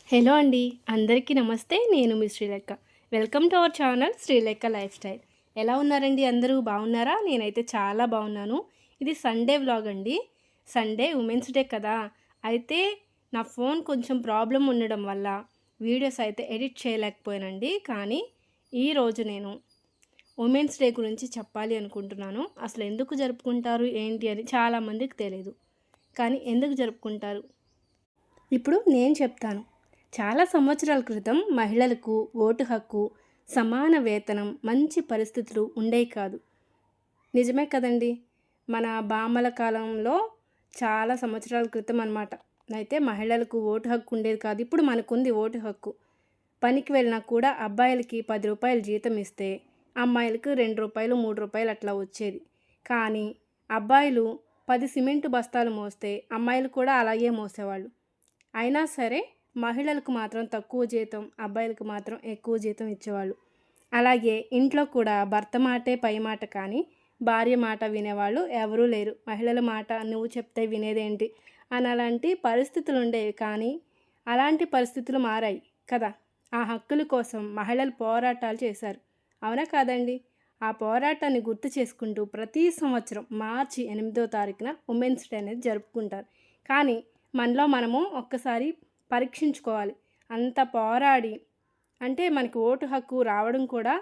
Hello అండి, అందరికీ నమస్తే. నేను మీ Srilekha. Welcome to our channel Srilekha lifestyle. ఎలా ఉన్నారండి? అందరూ బాగున్నారా? నేనైతే చాలా బాగున్నాను. ఇది సండే వ్లాగ్ అండి. సండే ఉమెన్స్ డే కదా. అయితే నా ఫోన్ కొంచెం ప్రాబ్లం ఉండడం వల్ల వీడియోస్ అయితే ఎడిట్ చేయలేకపోయానండి. కానీ ఈరోజు నేను ఉమెన్స్ డే గురించి చెప్పాలి అనుకుంటున్నాను. అసలు ఎందుకు జరుపుకుంటారు ఏంటి అని చాలామందికి తెలియదు. కానీ ఎందుకు జరుపుకుంటారు ఇప్పుడు నేను చెప్తాను. చాలా సంవత్సరాల క్రితం మహిళలకు ఓటు హక్కు, సమాన వేతనం, మంచి పరిస్థితులు ఉండేవి కాదు. నిజమే కదండి. మన బామ్మల కాలంలో చాలా సంవత్సరాల క్రితం అన్నమాట. అయితే మహిళలకు ఓటు హక్కు ఉండేది కాదు. ఇప్పుడు మనకుంది ఓటు హక్కు. పనికి వెళ్ళినా కూడా అబ్బాయిలకి 10 రూపాయలు జీతం ఇస్తే అమ్మాయిలకు 2 రూపాయలు 3 రూపాయలు అట్లా వచ్చేది. కానీ అబ్బాయిలు 10 సిమెంటు బస్తాలు మోస్తే అమ్మాయిలు కూడా అలాగే మోసేవాళ్ళు. అయినా సరే మహిళలకు మాత్రం తక్కువ జీతం, అబ్బాయిలకు మాత్రం ఎక్కువ జీతం ఇచ్చేవాళ్ళు. అలాగే ఇంట్లో కూడా భర్త మాటే పై మాట కానీ భార్య మాట వినేవాళ్ళు ఎవరూ లేరు. మహిళల మాట నువ్వు చెప్తే వినేదేంటి అని అలాంటి పరిస్థితులు ఉండేవి. కానీ అలాంటి పరిస్థితులు మారాయి కదా. ఆ హక్కుల కోసం మహిళలు పోరాటాలు చేశారు. అవునా కాదండి? ఆ పోరాటాన్ని గుర్తు చేసుకుంటూ ప్రతి సంవత్సరం మార్చి 8వ తారీఖున ఉమెన్స్ డే అనేది జరుపుకుంటారు. కానీ మనలో మనము ఒక్కసారి పరీక్షించుకోవాలి. అంత పోరాడి అంటే మనకి ఓటు హక్కు రావడం కూడా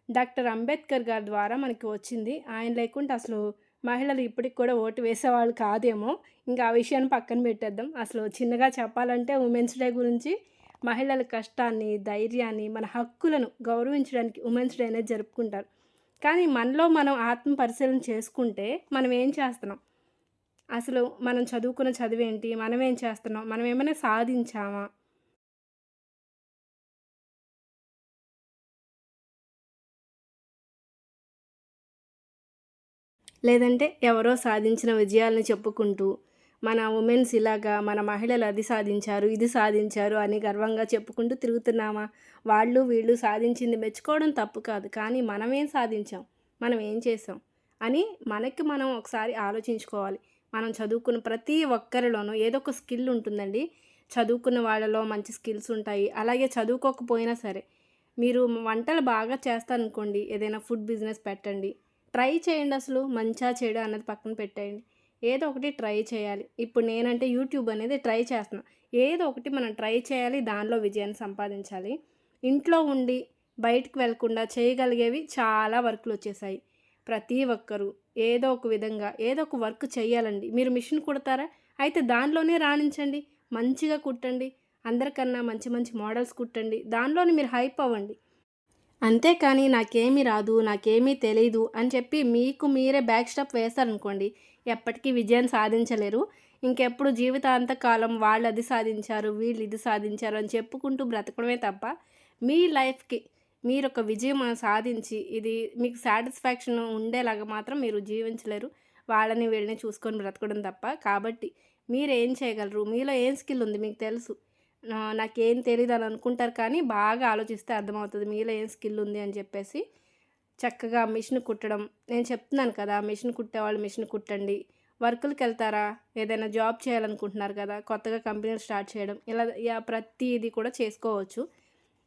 డాక్టర్ అంబేద్కర్ గారి ద్వారా మనకి వచ్చింది. ఆయన లేకుంటే అసలు మహిళలు ఇప్పటికి కూడా ఓటు వేసేవాళ్ళు కాదేమో. ఇంకా ఆ విషయాన్ని పక్కన పెట్టేద్దాం. అసలు చిన్నగా చెప్పాలంటే ఉమెన్స్ డే గురించి మహిళల కష్టాన్ని, ధైర్యాన్ని, మన హక్కులను గౌరవించడానికి ఉమెన్స్ డే అనేది జరుపుకుంటారు. కానీ మనలో మనం ఆత్మ పరిశీలన చేసుకుంటే మనం ఏం చేస్తున్నాం? అసలు మనం చదువుకున్న చదువేంటి? మనమేం చేస్తున్నాం? మనం ఏమైనా సాధించామా? లేదంటే ఎవరో సాధించిన విజయాలను చెప్పుకుంటూ మన ఉమెన్స్ ఇలాగా మన మహిళలు అది సాధించారు, ఇది సాధించారు అని గర్వంగా చెప్పుకుంటూ తిరుగుతున్నామా? వాళ్ళు వీళ్ళు సాధించింది మెచ్చుకోవడం తప్పు కాదు. కానీ మనమేం సాధించాం? మనం ఏం చేసాం? అని మనకి మనం ఒకసారి ఆలోచించుకోవాలి. మనం చదువుకున్న ప్రతి ఒక్కరిలోనూ ఏదో ఒక స్కిల్ ఉంటుందండి. చదువుకున్న వాళ్ళలో మంచి స్కిల్స్ ఉంటాయి. అలాగే చదువుకోకపోయినా సరే మీరు వంటలు బాగా చేస్తారనుకోండి, ఏదైనా ఫుడ్ బిజినెస్ పెట్టండి. ట్రై చేయండి. అసలు మంచా చెడా అన్నది పక్కన పెట్టేయండి. ఏదో ఒకటి ట్రై చేయాలి. ఇప్పుడు నేనంటే యూట్యూబ్ అనేది ట్రై చేస్తున్నా. ఏదో ఒకటి మనం ట్రై చేయాలి. దానిలో విజయాన్ని సంపాదించాలి. ఇంట్లో ఉండి బయటికి వెళ్ళకుండా చేయగలిగేవి చాలా వర్కులు వచ్చేసాయి. ప్రతి ఒక్కరూ ఏదో ఒక విధంగా ఏదో ఒక వర్క్ చేయాలండి. మీరు మిషన్ కుడతారా? అయితే దానిలోనే రాణించండి. మంచిగా కుట్టండి. అందరికన్నా మంచి మంచి మోడల్స్ కుట్టండి. దానిలోనే మీరు హైప్ అవ్వండి. అంతేకాని నాకేమీ రాదు, నాకేమీ తెలీదు అని చెప్పి మీకు మీరే బ్యాక్ స్టెప్ వేశారనుకోండి, ఎప్పటికీ విజయాన్ని సాధించలేరు. ఇంకెప్పుడు జీవితాంతకాలం వాళ్ళు అది సాధించారు, వీళ్ళు ఇది సాధించారు అని చెప్పుకుంటూ బ్రతకడమే తప్ప, మీ లైఫ్‌కి మీరొక విజయం సాధించి, ఇది మీకు సాటిస్ఫాక్షన్ ఉండేలాగా మాత్రం మీరు జీవించలేరు. వాళ్ళని వీళ్ళని చూసుకొని బ్రతకడం తప్ప. కాబట్టి మీరేం చేయగలరు? మీలో ఏం స్కిల్ ఉంది మీకు తెలుసు. నాకేం తెలీదని అనుకుంటారు. కానీ బాగా ఆలోచిస్తే అర్థమవుతుంది మీలో ఏం స్కిల్ ఉంది అని చెప్పేసి. చక్కగా మిషన్ కుట్టడం నేను చెప్తున్నాను కదా! మిషన్ కుట్టేవాళ్ళు మిషన్ కుట్టండి. వర్కులకెళ్తారా? ఏదైనా జాబ్ చేయాలనుకుంటున్నారు కదా! కొత్తగా కంపెనీలు స్టార్ట్ చేయడం ఇలా ప్రతీది కూడా చేసుకోవచ్చు.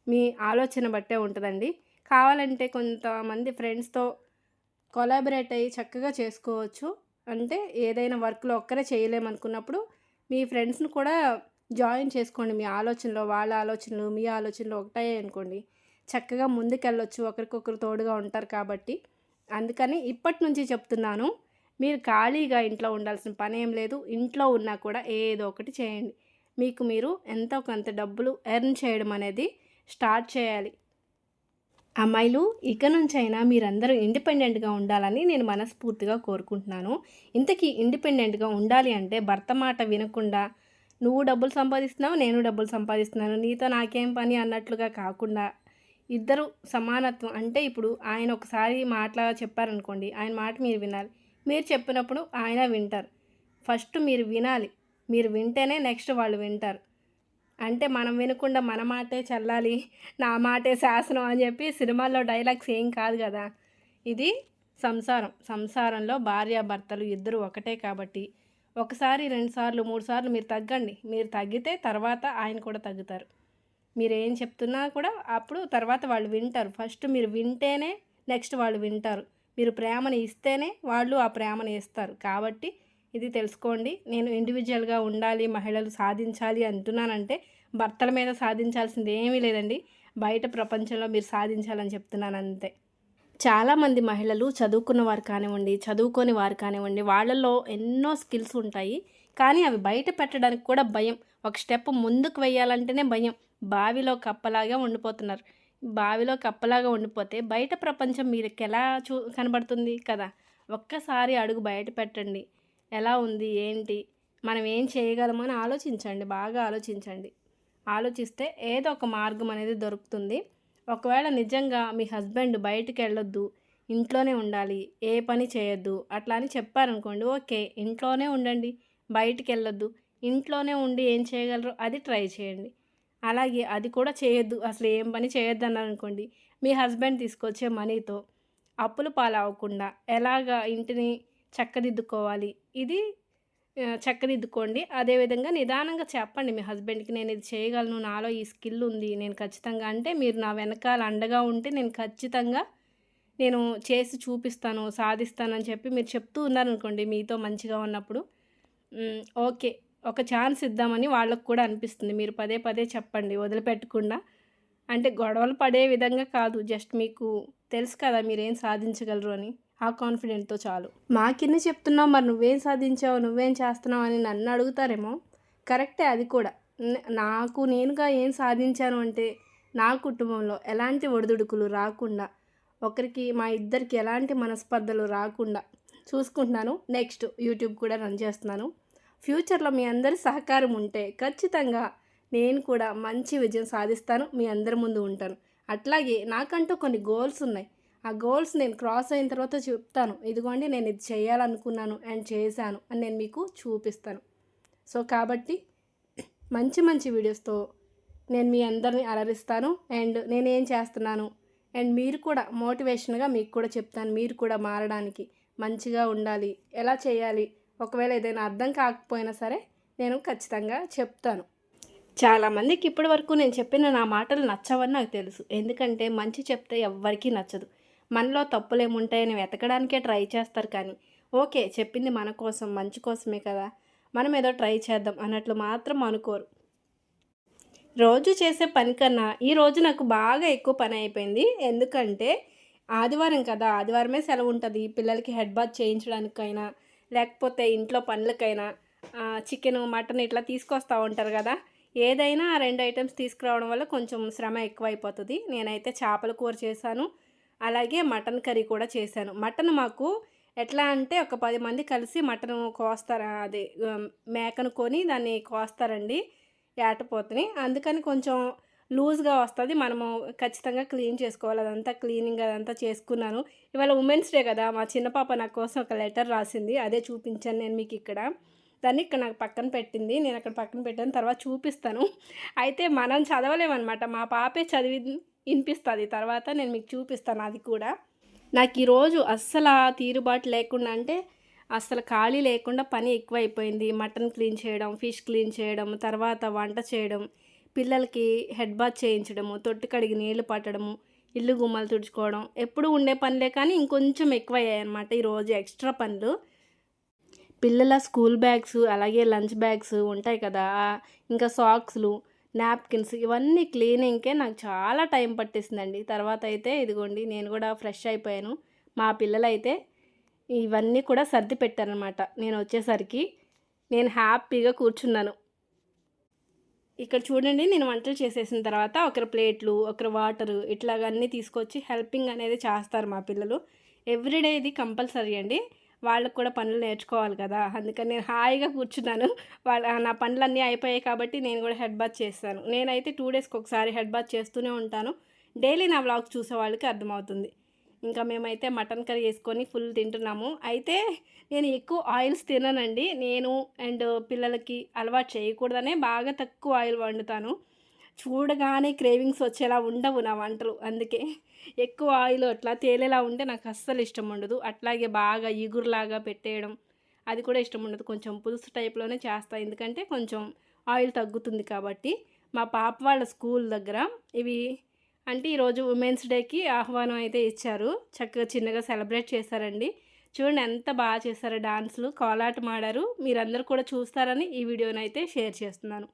మీ ఆలోచన బట్టే ఉంటదండి. కావాలంటే కొంతమంది ఫ్రెండ్స్‌తో కొలాబరేట్ అయ్యి చక్కగా చేసుకోవచ్చు. అంటే ఏదైనా వర్క్‌లో ఒక్కరే చేయలేమనుకున్నప్పుడు మీ ఫ్రెండ్స్‌ని కూడా జాయిన్ చేసుకోండి. మీ ఆలోచనలో వాళ్ళ ఆలోచనలు, మీ ఆలోచనలు ఒకటయ్యాయనుకోండి, చక్కగా ముందుకెళ్ళొచ్చు. ఒకరికొకరు తోడుగా ఉంటారు కాబట్టి. అందుకని ఇప్పటి నుంచి చెప్తున్నాను. మీరు ఖాళీగా ఇంట్లో ఉండాల్సిన పనేం లేదు. ఇంట్లో ఉన్నా కూడా ఏదో ఒకటి చేయండి. మీకు మీరు ఎంతో కొంత డబ్బులు ఎర్న్ చేయడం అనేది స్టార్ట్ చేయాలి. అమ్మాయిలు ఇక నుంచైనా మీరందరూ ఇండిపెండెంట్‌గా ఉండాలని నేను మనస్ఫూర్తిగా కోరుకుంటున్నాను. ఇంతకీ ఇండిపెండెంట్‌గా ఉండాలి అంటే భర్త మాట వినకుండా, నువ్వు డబ్బులు సంపాదిస్తున్నావు, నేను డబ్బులు సంపాదిస్తున్నాను, నీతో నాకేం పని అన్నట్లుగా కాకుండా, ఇద్దరు సమానత్వం అంటే ఇప్పుడు ఆయన ఒకసారి మాటలా చెప్పారనుకోండి, ఆయన మాట మీరు వినాలి. మీరు చెప్పినప్పుడు ఆయన వింటారు. ఫస్ట్ మీరు వినాలి. మీరు వింటేనే నెక్స్ట్ వాళ్ళు వింటారు. అంటే మనం వినకుండా మన మాటే చెల్లాలి, నా మాటే శాసనం అని చెప్పి సినిమాల్లో డైలాగ్స్ ఏం కాదు కదా. ఇది సంసారం. సంసారంలో భార్యాభర్తలు ఇద్దరు ఒకటే కాబట్టి ఒకసారి, 2 సార్లు, 3 సార్లు మీరు తగ్గండి. మీరు తగ్గితే తర్వాత ఆయన కూడా తగ్గుతారు. మీరేం చెప్తున్నా కూడా అప్పుడు తర్వాత వాళ్ళు వింటారు. ఫస్ట్ మీరు వింటేనే నెక్స్ట్ వాళ్ళు వింటారు. మీరు ప్రేమని ఇస్తేనే వాళ్ళు ఆ ప్రేమని ఇస్తారు. కాబట్టి ఇది తెలుసుకోండి. నేను ఇండివిజువల్‌గా ఉండాలి, మహిళలు సాధించాలి అంటున్నానంటే భర్తల మీద సాధించాల్సింది ఏమీ లేదండి. బయట ప్రపంచంలో మీరు సాధించాలని చెప్తున్నాను అంతే. చాలామంది మహిళలు చదువుకున్న వారు కానివ్వండి, చదువుకోని వారు కానివ్వండి, వాళ్ళలో ఎన్నో స్కిల్స్ ఉంటాయి. కానీ అవి బయట పెట్టడానికి కూడా భయం. ఒక స్టెప్ ముందుకు వేయాలంటేనే భయం. బావిలో కప్పలాగా ఉండిపోతున్నారు. బావిలో కప్పలాగా ఉండిపోతే బయట ప్రపంచం మీకెలా కనబడుతుంది కదా! ఒక్కసారి అడుగు బయట పెట్టండి. ఎలా ఉంది? ఏంటి? మనం ఏం చేయగలమని ఆలోచించండి. బాగా ఆలోచించండి. ఆలోచిస్తే ఏదో ఒక మార్గం అనేది దొరుకుతుంది. ఒకవేళ నిజంగా మీ హస్బెండ్ బయటికెళ్ళొద్దు, ఇంట్లోనే ఉండాలి, ఏ పని చేయొద్దు అట్లా అని చెప్పారనుకోండి, ఓకే. ఇంట్లోనే ఉండండి, బయటికెళ్ళొద్దు. ఇంట్లోనే ఉండి ఏం చేయగలరో అది ట్రై చేయండి. అలాగే అది కూడా చేయొద్దు, అసలు ఏం పని చేయొద్దన్నారనుకోండి, మీ హస్బెండ్ తీసుకొచ్చే మనీతో అప్పుల పాలవ్వకుండా ఎలాగా ఇంటిని చక్కదిద్దుకోవాలి, ఇది చక్కదిద్దుకోండి. అదేవిధంగా నిదానంగా చెప్పండి మీ హస్బెండ్‌కి, నేను ఇది చేయగలను, నాలో ఈ స్కిల్ ఉంది, నేను ఖచ్చితంగా అంటే మీరు నా వెనకాల అండగా ఉంటే నేను ఖచ్చితంగా నేను చేసి చూపిస్తాను, సాధిస్తానని చెప్పి మీరు చెప్తూ ఉన్నారనుకోండి మీతో మంచిగా ఉన్నప్పుడు, ఓకే. ఒక ఛాన్స్ ఇద్దామని వాళ్ళకి కూడా అనిపిస్తుంది. మీరు పదే పదే చెప్పండి వదిలిపెట్టకుండా. అంటే గొడవలు పడే విధంగా కాదు. జస్ట్ మీకు తెలుసు కదా మీరేం సాధించగలరు అని. ఆ కాన్ఫిడెంట్‌తో చాలు. మాకిన్ని చెప్తున్నావు మరి నువ్వేం సాధించావు? నువ్వేం చేస్తున్నావు? అని నన్ను అడుగుతారేమో. కరెక్టే అది కూడా. నాకు నేనుగా ఏం సాధించాను అంటే, నా కుటుంబంలో ఎలాంటి ఒడిదుడుకులు రాకుండా, మా ఇద్దరికి ఎలాంటి మనస్పర్ధలు రాకుండా చూసుకుంటున్నాను. నెక్స్ట్ యూట్యూబ్ కూడా రన్ చేస్తున్నాను. ఫ్యూచర్‌లో మీ అందరి సహకారం ఉంటే ఖచ్చితంగా నేను కూడా మంచి విజయం సాధిస్తాను. మీ అందరి ముందు ఉంటాను. అట్లాగే నాకంటూ కొన్ని గోల్స్ ఉన్నాయి. ఆ గోల్స్ నేను క్రాస్ అయిన తర్వాత చెప్తాను. ఇదిగోండి నేను ఇది చేయాలనుకున్నాను అండ్ చేశాను అని నేను మీకు చూపిస్తాను. సో కాబట్టి మంచి మంచి వీడియోస్‌తో నేను మీ అందరిని అలరిస్తాను. అండ్ నేనేం చేస్తున్నాను అండ్ మీరు కూడా మోటివేషన్‌గా మీకు కూడా చెప్తాను. మీరు కూడా మారడానికి, మంచిగా ఉండాలి, ఎలా చేయాలి, ఒకవేళ ఏదైనా అర్థం కాకపోయినా సరే నేను ఖచ్చితంగా చెప్తాను. చాలామందికి ఇప్పటి వరకు నేను చెప్పిన నా మాటలు నచ్చవని నాకు తెలుసు. ఎందుకంటే మంచి చెప్తే ఎవ్వరికీ నచ్చదు. మనలో తప్పులేముంటాయని వెతకడానికే ట్రై చేస్తారు కానీ, ఓకే చెప్పింది మన కోసం, మంచి కోసమే కదా, మనం ఏదో ట్రై చేద్దాం అన్నట్లు మాత్రం అనుకోరు. రోజు చేసే పని కన్నా ఈరోజు నాకు బాగా ఎక్కువ పని అయిపోయింది. ఎందుకంటే ఆదివారం కదా, ఆదివారమే సెలవు ఉంటుంది. పిల్లలకి హెడ్ బాత్ చేయించడానికైనా, లేకపోతే ఇంట్లో పనులకైనా చికెను, మటన్ ఇట్లా తీసుకొస్తూ ఉంటారు కదా. ఏదైనా ఆ 2 ఐటమ్స్ తీసుకురావడం వల్ల కొంచెం శ్రమ ఎక్కువైపోతుంది. నేనైతే చేపల కూర చేశాను, అలాగే మటన్ కర్రీ కూడా చేశాను. మటన్ మాకు ఎట్లా అంటే ఒక 10 మంది కలిసి మటను కోస్తారు. అదే మేకను కొని దాన్ని కోస్తారండి, ఏటపోతుని. అందుకని కొంచెం లూజ్‌గా వస్తది. మనము ఖచ్చితంగా క్లీన్ చేసుకోవాలి. అదంతా క్లీనింగ్ అదంతా చేసుకున్నాను. ఇవాళ ఉమెన్స్ డే కదా, మా చిన్న పాప నా కోసం ఒక లెటర్ రాసింది. అదే చూపించాను నేను మీకిక్కడ. దాన్ని ఇక్కడ నాకు పక్కన పెట్టింది. నేను అక్కడ పక్కన పెట్టాను. తర్వాత చూపిస్తాను. అయితే మనం చదవలేమనమాట. మా పాపే చదివి ఇనిపిస్తది. తర్వాత నేను మీకు చూపిస్తాను అది కూడా. నాకు ఈరోజు అస్సలు తీరుబాటు లేకుండా అంటే అస్సలు ఖాళీ లేకుండా పని ఎక్కువైపోయింది. మటన్ క్లీన్ చేయడం, ఫిష్ క్లీన్ చేయడం, తర్వాత వంట చేయడం, పిల్లలకి హెడ్ బాత్ చేయించడము, తొట్టి కడిగి నీళ్లు పట్టడము, ఇల్లు గుమ్మలు తుడుచుకోవడం, ఎప్పుడూ ఉండే పనులే కానీ ఇంకొంచెం ఎక్కువయ్యాయన్నమాట ఈరోజు ఎక్స్ట్రా పనులు. పిల్లల స్కూల్ బ్యాగ్స్, అలాగే లంచ్ బ్యాగ్స్ ఉంటాయి కదా, ఇంకా సాక్స్‌లు, నాప్కిన్స్ ఇవన్నీ క్లీనింగ్‌కే నాకు చాలా టైం పట్టేసిందండి. తర్వాత అయితే ఇదిగోండి నేను కూడా ఫ్రెష్ అయిపోయాను. మా పిల్లలైతే ఇవన్నీ కూడా సర్ది పెట్టారనమాట. నేనొచ్చేసరికి నేను హ్యాపీగా కూర్చున్నాను. ఇక్కడ చూడండి, నేను వంటలు చేసేసిన తర్వాత ఒకరు ప్లేట్లు, ఒకరు వాటరు ఇట్లాగ అన్నీ తీసుకొచ్చి హెల్పింగ్ అనేది చేస్తారు మా పిల్లలు. ఎవ్రీడే ఇది కంపల్సరీ అండి. వాళ్ళకి కూడా పనులు నేర్చుకోవాలి కదా, అందుకని నేను హాయిగా కూర్చున్నాను. నా పనులన్నీ అయిపోయాయి కాబట్టి నేను కూడా హెడ్ బాత్ చేశాను. నేనైతే 2 డేస్కి ఒకసారి హెడ్ బాత్ చేస్తూనే ఉంటాను. డైలీ నా వ్లాగ్స్ చూసే వాళ్ళకి అర్థమవుతుంది. ఇంకా మేమైతే మటన్ కర్రీ వేసుకొని ఫుల్ తింటున్నాము. అయితే నేను ఎక్కువ ఆయిల్స్ తిననండి. నేను అండ్ పిల్లలకి అలవాటు చేయకూడదనే బాగా తక్కువ ఆయిల్ వండుతాను. చూడగానే క్రేవింగ్స్ వచ్చేలా ఉండవు నా వంటలు. అందుకే ఎక్కువ ఆయిల్ అట్లా తేలేలా ఉంటే నాకు అస్సలు ఇష్టం ఉండదు. అట్లాగే బాగా ఇగురులాగా పెట్టేయడం అది కూడా ఇష్టం ఉండదు. కొంచెం పులుసు టైప్లోనే చేస్తా, ఎందుకంటే కొంచెం ఆయిల్ తగ్గుతుంది కాబట్టి. మా పాప వాళ్ళ స్కూల్ దగ్గర ఇవి అంటే ఈరోజు ఉమెన్స్ డేకి ఆహ్వానం అయితే ఇచ్చారు. చక్కగా చిన్నగా సెలబ్రేట్ చేశారండి. చూడండి ఎంత బాగా చేశారో డాన్స్‌లు, కోలాటం ఆడారు. మీరందరూ కూడా చూస్తారని ఈ వీడియోనైతే షేర్ చేస్తున్నాను.